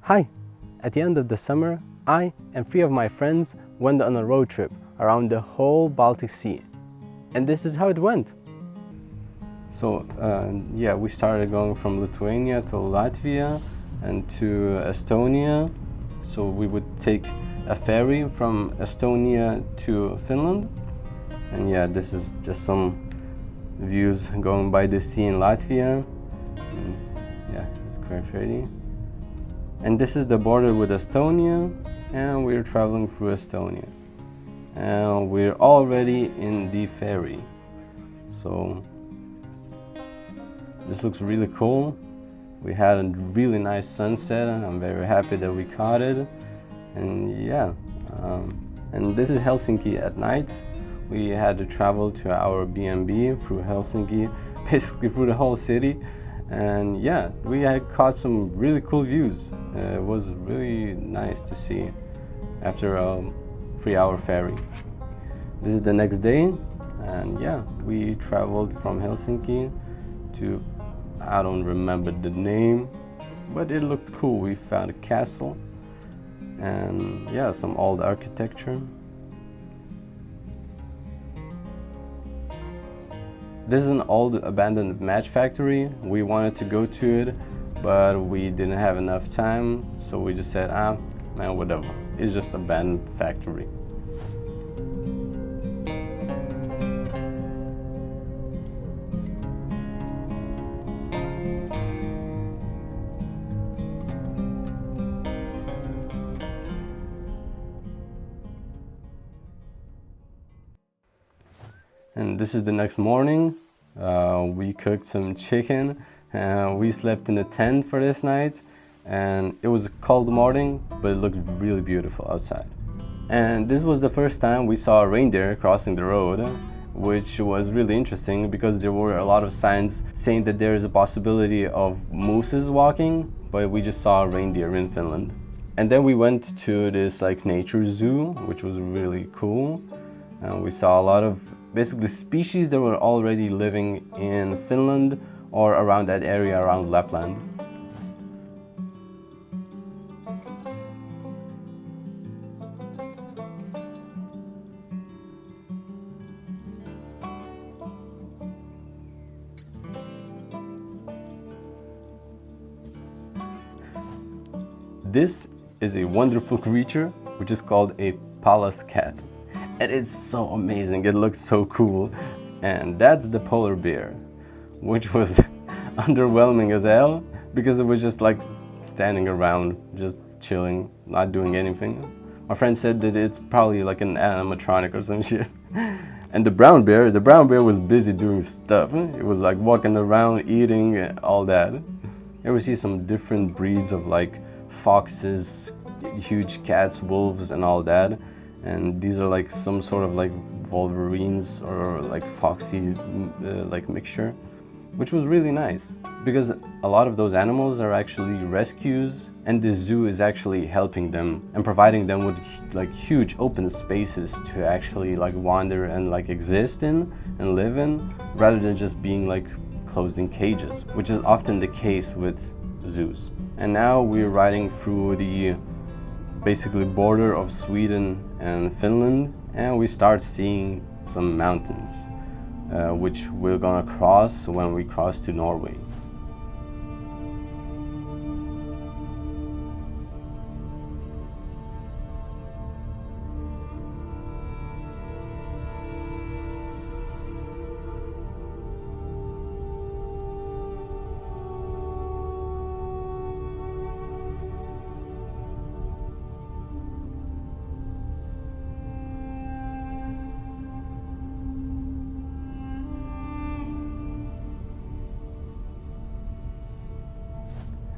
Hi! At the end of the summer, I and 3 of my friends went on a road trip around the whole Baltic Sea. And this is how it went. So we started going from Lithuania to Latvia and to Estonia. So we would take a ferry from Estonia to Finland. And yeah, this is just some views going by the sea in Latvia. And yeah, it's quite pretty. And this is the border with Estonia, and we're traveling through Estonia. And we're already in the ferry. So this looks really cool. We had a really nice sunset, and I'm very happy that we caught it. And yeah, and this is Helsinki at night. We had to travel to our B&B through Helsinki, basically through the whole city. And yeah, we had caught some really cool views. It was really nice to see after a 3-hour ferry. This is the next day, and yeah, we traveled from Helsinki to, I don't remember the name, but it looked cool. We found a castle and yeah, some old architecture. This is an old abandoned match factory. We wanted to go to it, but we didn't have enough time, so we just said, man, whatever. It's just an abandoned factory. And this is the next morning. We cooked some chicken and we slept in a tent for this night. And it was a cold morning, but it looked really beautiful outside. And this was the first time we saw a reindeer crossing the road, which was really interesting because there were a lot of signs saying that there is a possibility of mooses walking, but we just saw a reindeer in Finland. And then we went to this nature zoo, which was really cool. And we saw a lot of basically species that were already living in Finland or around that area around Lapland. This is a wonderful creature which is called a Pallas cat. And it's so amazing, it looks so cool. And that's the polar bear, which was underwhelming as hell because it was just standing around, just chilling, not doing anything. My friend said that it's probably like an animatronic or some shit. And the brown bear was busy doing stuff. It was walking around, eating, all that. Here we see some different breeds of foxes, huge cats, wolves, and all that. And these are some sort of wolverines or foxy mixture, which was really nice because a lot of those animals are actually rescues, and the zoo is actually helping them and providing them with huge open spaces to actually wander and exist in and live in, rather than just being closed in cages, which is often the case with zoos. And now we're riding through the basically border of Sweden and Finland, and we start seeing some mountains, which we're gonna cross when we cross to Norway.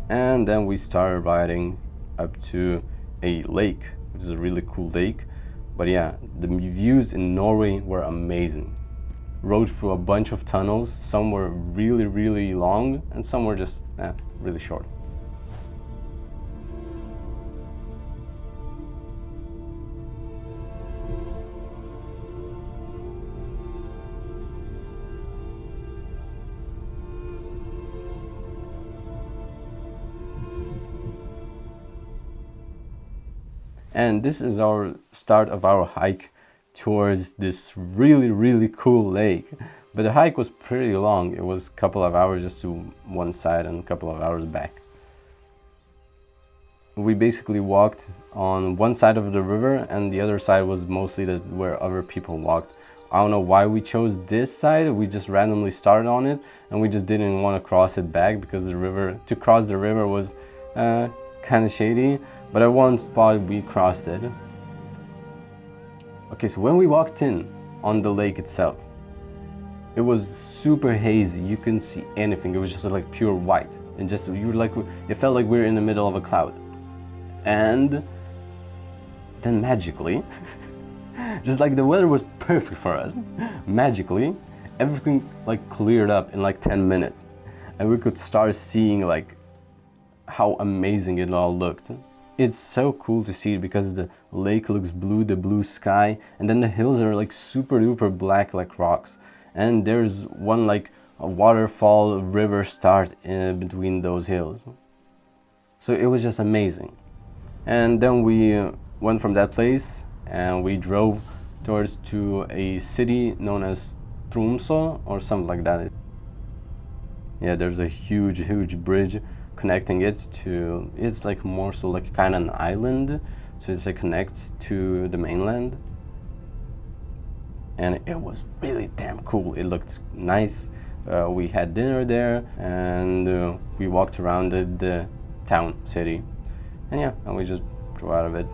And then we started riding up to a lake, which is a really cool lake. But yeah, the views in Norway were amazing. Rode through a bunch of tunnels. Some were really, really long, and some were just really short. And this is our start of our hike towards this really cool lake. But the hike was pretty long. It was a couple of hours just to one side and a couple of hours back. We basically walked on one side of the river, and the other side was mostly where other people walked. I don't know why we chose this side. We just randomly started on it, and we just didn't want to cross it back because to cross the river was kind of shady. But at one spot we crossed it. Okay, so when we walked in on the lake itself, it was super hazy. You couldn't see anything. It was just like pure white, and just it felt like we were in the middle of a cloud. And then magically, just like the weather was perfect for us, magically everything like cleared up in like 10 minutes, and we could start seeing like how amazing it all looked. It's so cool to see it because the lake looks blue, the blue sky, and then the hills are like super duper black like rocks. And there's one like a waterfall river start in between those hills. So it was just amazing. And then we went from that place and we drove towards to a city known as Tromsø or something like that. Yeah, there's a huge bridge connecting it to, it's like more so like kind of an island, so it connects to the mainland. And it was really damn cool. It looked nice. We had dinner there, and we walked around the town, city, and yeah, and we just drove out of it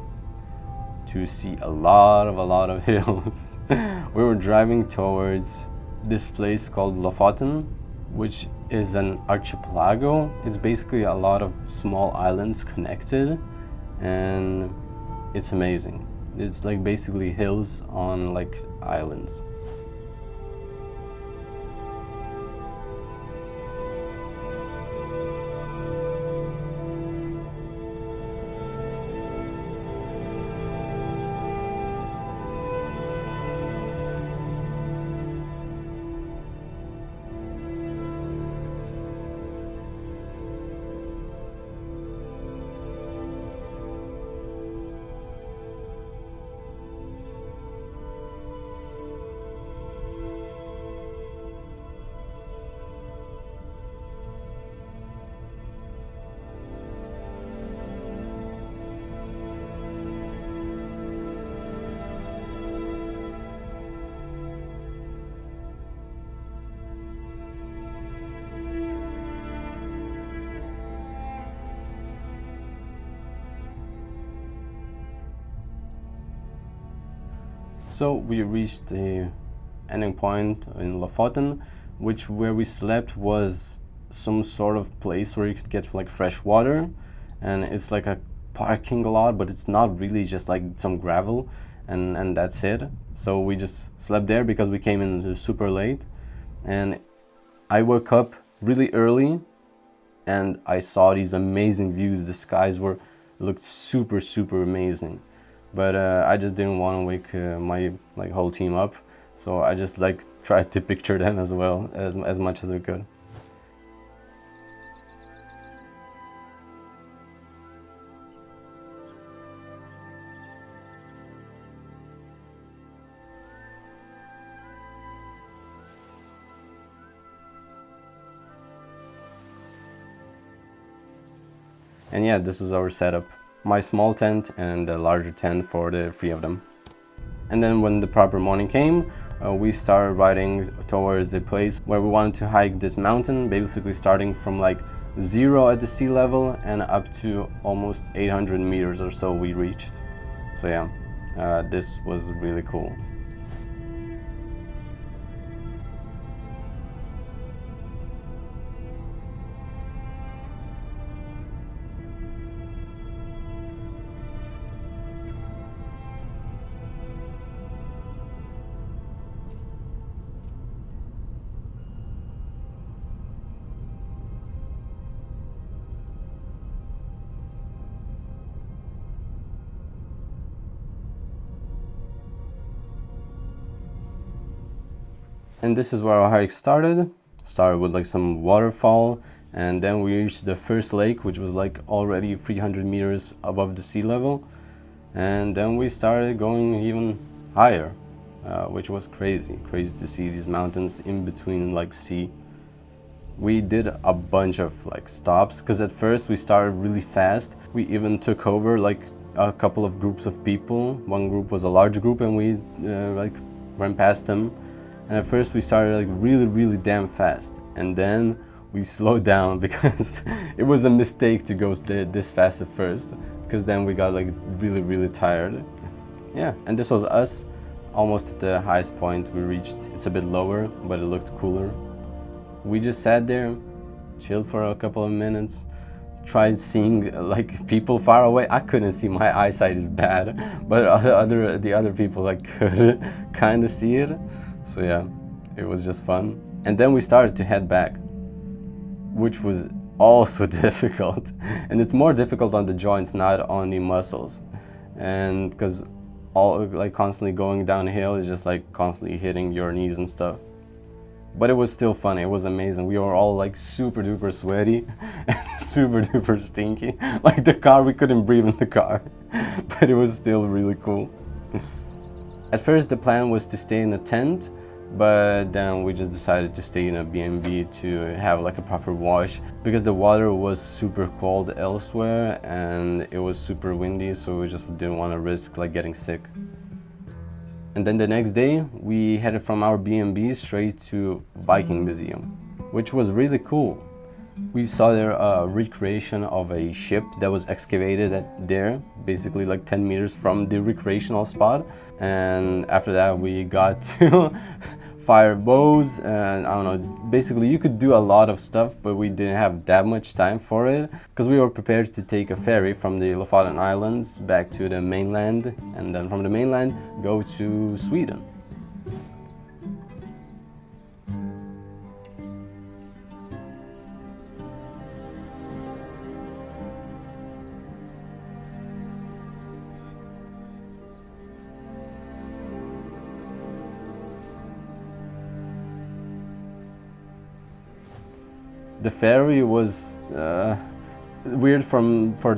to see a lot of hills. We were driving towards this place called Lofoten, which is an archipelago. It's basically a lot of small islands connected, and it's amazing. It's like basically hills on like islands. So we reached the ending point in Lofoten, where we slept was some sort of place where you could get like fresh water, and it's like a parking lot, but it's not really, just like some gravel, and that's it. So we just slept there because we came in super late, and I woke up really early and I saw these amazing views. The skies looked super amazing. But I just didn't want to wake my whole team up, so I just like tried to picture them as well as much as I could. And yeah, this is our setup. My small tent and a larger tent for the three of them. And then when the proper morning came, we started riding towards the place where we wanted to hike this mountain, basically starting from like 0 at the sea level and up to almost 800 meters or so we reached. So yeah, this was really cool. And this is where our hike started. Started with like some waterfall, and then we reached the first lake, which was like already 300 meters above the sea level. And then we started going even higher, which was crazy to see these mountains in between like sea. We did a bunch of like stops, because at first we started really fast. We even took over like a couple of groups of people. One group was a large group and we like ran past them. And at first we started like really damn fast, and then we slowed down because it was a mistake to go this fast at first, because then we got like really tired. Yeah, and this was us almost at the highest point we reached. It's a bit lower, but it looked cooler. We just sat there, chilled for a couple of minutes, tried seeing like people far away. I couldn't see, my eyesight is bad, but the other people like could kind of see it. So yeah, it was just fun. And then we started to head back, which was also difficult. And it's more difficult on the joints, not on the muscles. And because all like constantly going downhill is just like constantly hitting your knees and stuff. But it was still fun. It was amazing. We were all like super duper sweaty and super duper stinky. Like the car, we couldn't breathe in the car, but it was still really cool. At first the plan was to stay in a tent, but then we just decided to stay in a B&B to have like a proper wash, because the water was super cold elsewhere and it was super windy, so we just didn't want to risk like getting sick. And then the next day we headed from our B&B straight to Viking Museum, which was really cool. We saw there a recreation of a ship that was excavated there, basically like 10 meters from the recreational spot. And after that we got to fire bows, and I don't know, basically you could do a lot of stuff, but we didn't have that much time for it, because we were prepared to take a ferry from the Lofoten Islands back to the mainland, and then from the mainland go to Sweden. The ferry was weird for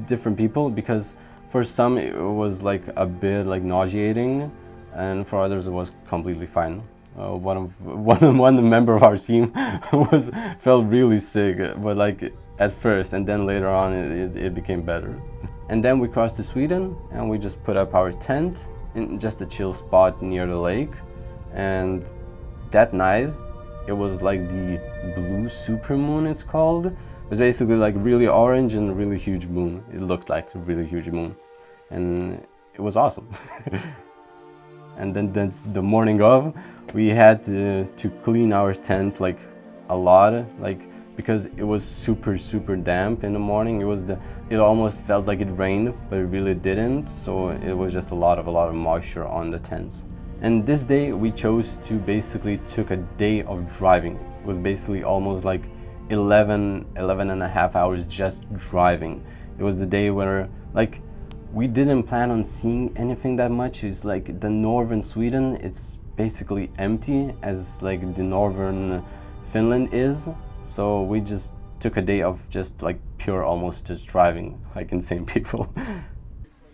different people, because for some it was like a bit like nauseating, and for others it was completely fine. One member of our team felt really sick, but like at first, and then later on it became better. And then we crossed to Sweden, and we just put up our tent in just a chill spot near the lake. And that night, it was like the blue supermoon, it's called. It was basically like really orange and really huge moon. It looked like a really huge moon, and it was awesome. And then that's the morning of, we had to clean our tent like a lot, like because it was super damp in the morning. It almost felt like it rained, but it really didn't. So it was just a lot of moisture on the tents. And this day we chose to basically took a day of driving. It was basically almost like 11 and a half hours just driving. It was the day where like we didn't plan on seeing anything that much. It's like the northern Sweden, it's basically empty as like the northern Finland is. So we just took a day of just like pure almost just driving like insane people.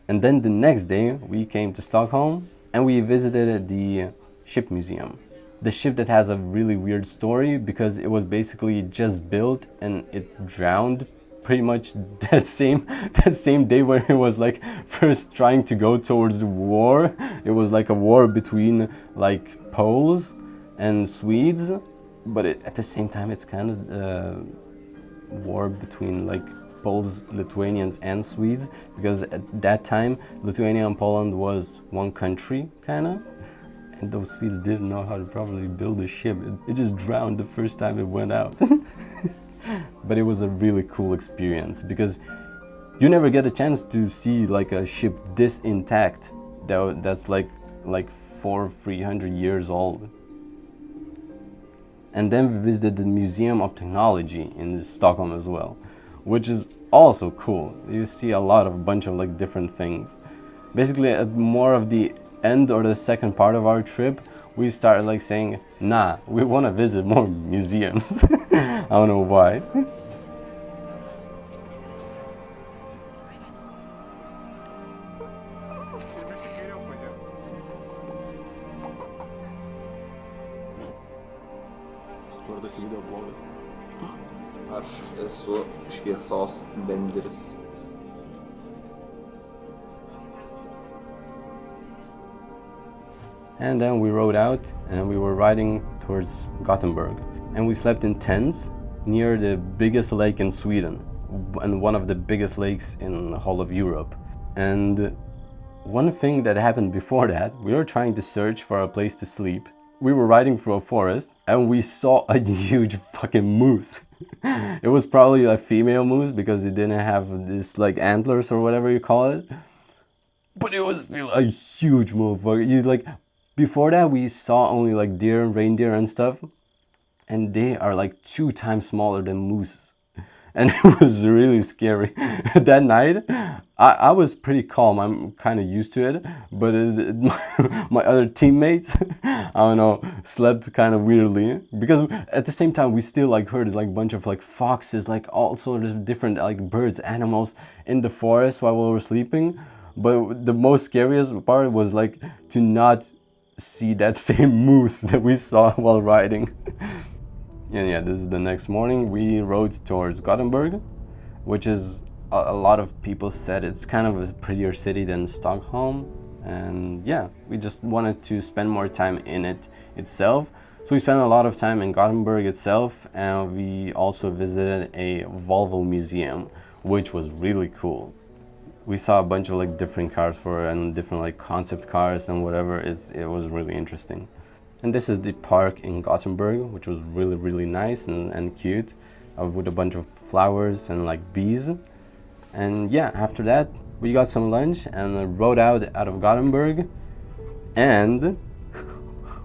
And then the next day we came to Stockholm, and we visited the ship museum. The ship that has a really weird story, because it was basically just built and it drowned pretty much that same day when it was like first trying to go towards the war. It was like a war between like Poles and Swedes, but at the same time it's kind of war between like Poles, Lithuanians and Swedes, because at that time Lithuania and Poland was one country kinda, and those Swedes didn't know how to properly build a ship. It just drowned the first time it went out. But it was a really cool experience, because you never get a chance to see like a ship this intact that's like 300 years old. And then we visited the Museum of Technology in Stockholm as well, which is also cool. You see a bunch of like different things. Basically at more of the end or the second part of our trip, we started like saying, nah, we want to visit more museums. I don't know why. tas video blogas. Aš esu šviesos benderis. And then we rode out and we were riding towards Gothenburg. And we slept in tents near the biggest lake in Sweden and one of the biggest lakes in the whole of Europe. And one thing that happened before that, we were trying to search for a place to sleep. We were riding through a forest and we saw a huge fucking moose. It was probably a female moose because it didn't have this like antlers or whatever you call it. But it was still a huge motherfucker. Before that we saw only like deer, reindeer and stuff. And they are like 2 times smaller than mooses. And it was really scary. That night, I was pretty calm. I'm kind of used to it. But my other teammates, I don't know, slept kind of weirdly. Because at the same time, we still like heard like a bunch of like foxes, like all sorts of different like birds, animals in the forest while we were sleeping. But the most scariest part was like to not see that same moose that we saw while riding. And yeah, this is the next morning. We rode towards Gothenburg, which is a lot of people said it's kind of a prettier city than Stockholm. And yeah, we just wanted to spend more time in it itself. So we spent a lot of time in Gothenburg itself, and we also visited a Volvo museum, which was really cool. We saw a bunch of like different cars and different like concept cars and whatever. It was really interesting. And this is the park in Gothenburg, which was really nice and cute, with a bunch of flowers and like bees. And yeah, after that we got some lunch and rode out of Gothenburg, and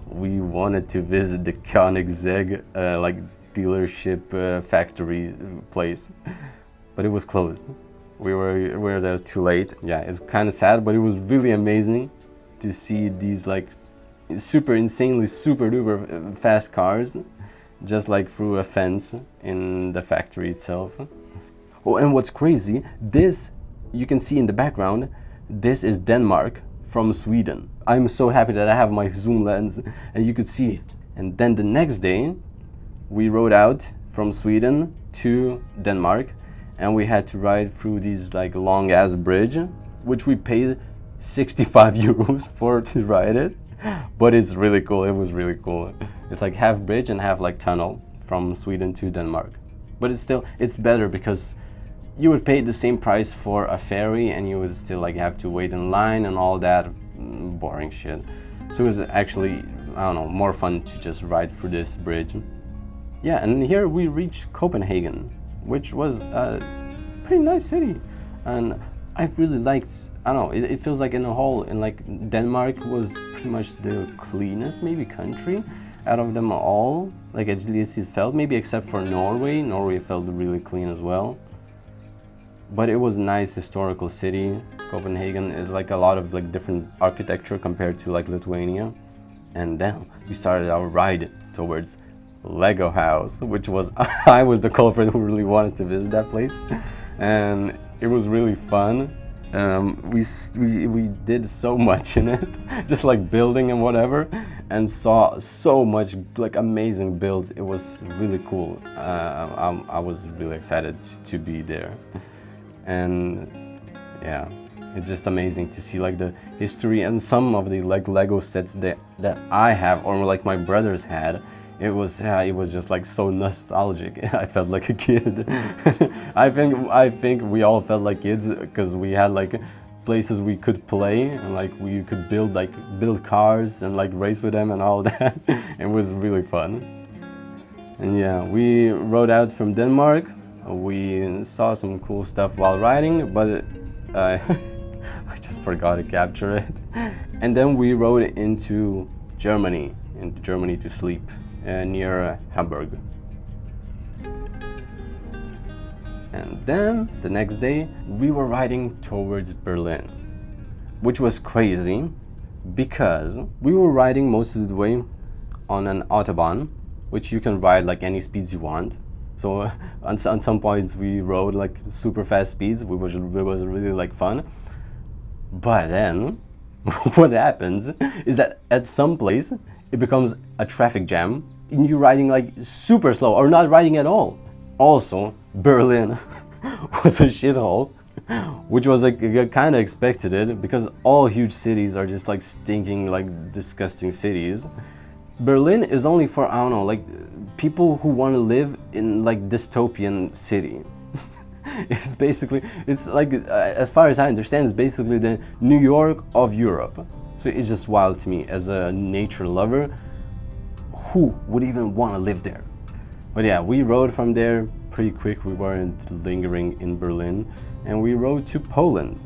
we wanted to visit the Klemensas like dealership factory place, but it was closed. We were there too late. Yeah, it's kind of sad, but it was really amazing to see these like super insanely super duper fast cars just like through a fence in the factory itself. Oh, and what's crazy, this you can see in the background, this is Denmark from Sweden. I'm so happy that I have my zoom lens and you could see it. And then the next day we rode out from Sweden to Denmark, and we had to ride through these like long ass bridge, which we paid 65 euros for to ride it. But it's really cool. It was really cool. It's like half bridge and half like tunnel from Sweden to Denmark. But it's better because you would pay the same price for a ferry and you would still like have to wait in line and all that boring shit. So it was actually, I don't know, more fun to just ride through this bridge. Yeah, and here we reached Copenhagen, which was a pretty nice city. And I really liked, I don't know, it feels like in a whole, in like Denmark was pretty much the cleanest maybe country out of them all. Like at least it felt, maybe except for Norway. Norway felt really clean as well. But it was a nice historical city. Copenhagen is like a lot of like different architecture compared to like Lithuania. And then we started our ride towards Lego house, which was, I was the culprit who really wanted to visit that place. And it was really fun. We did so much in it, just like building and whatever, and saw so much like amazing builds. It was really cool. I was really excited to be there. And yeah, it's just amazing to see like the history and some of the like Lego sets that I have, or like my brothers had. It was just like so nostalgic. I felt like a kid. I think we all felt like kids because we had like places we could play and like we could build cars and like race with them and all that. It was really fun. And yeah, we rode out from Denmark. We saw some cool stuff while riding, but I just forgot to capture it. And then we rode into Germany to sleep. Near Hamburg. And then the next day we were riding towards Berlin, which was crazy because we were riding most of the way on an autobahn, which you can ride like any speeds you want. So on some points we rode like super fast speeds, which was really like fun. But then what happens is that at some place it becomes a traffic jam you riding like super slow or not riding at all. Also, Berlin was a shithole, which was like kind of expected it because all huge cities are just like stinking, like disgusting cities. Berlin is only for, I don't know, like people who want to live in like dystopian city. It's basically, it's like, as far as I understand, it's basically the New York of Europe. So it's just wild to me as a nature lover. Who would even want to live there? But yeah, we rode from there pretty quick. We weren't lingering in Berlin, and we rode to Poland.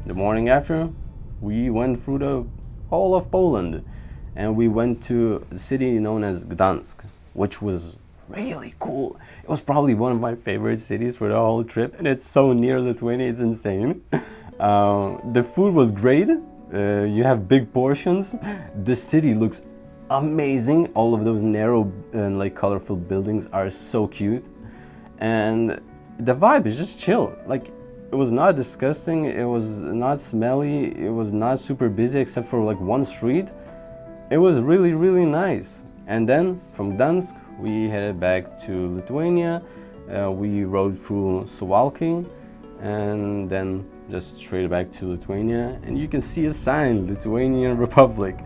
The morning after, we went through the whole of Poland, and we went to a city known as Gdansk, which was really cool. It was probably one of my favorite cities for the whole trip, and it's so near Lithuania, it's insane. The food was great. You have big portions. The city looks amazing. All of those narrow and like colorful buildings are so cute, and the vibe is just chill. Like, it was not disgusting, it was not smelly, it was not super busy except for like one street. It was really, really nice. And then from Gdansk we headed back to Lithuania. We rode through Suwalki and then just straight back to Lithuania, and you can see a sign, Lithuanian Republic.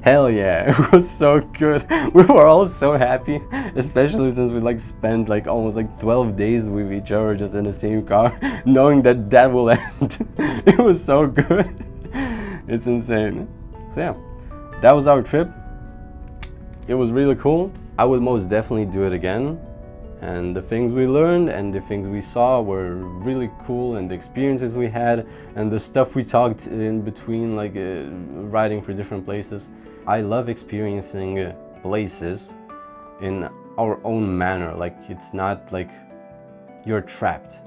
Hell yeah, it was so good. We were all so happy, especially since we like spent like almost like 12 days with each other just in the same car, knowing that that will end. It was so good. It's insane. So yeah, that was our trip. It was really cool. I would most definitely do it again. And the things we learned and the things we saw were really cool, and the experiences we had and the stuff we talked in between, like riding for different places. I love experiencing places in our own manner, like it's not like you're trapped.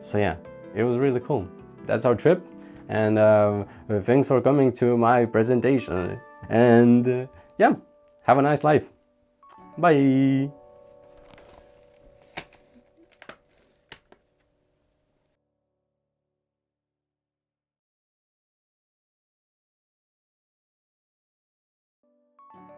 So yeah, it was really cool. That's our trip, and thanks for coming to my presentation, and yeah, have a nice life. Bye.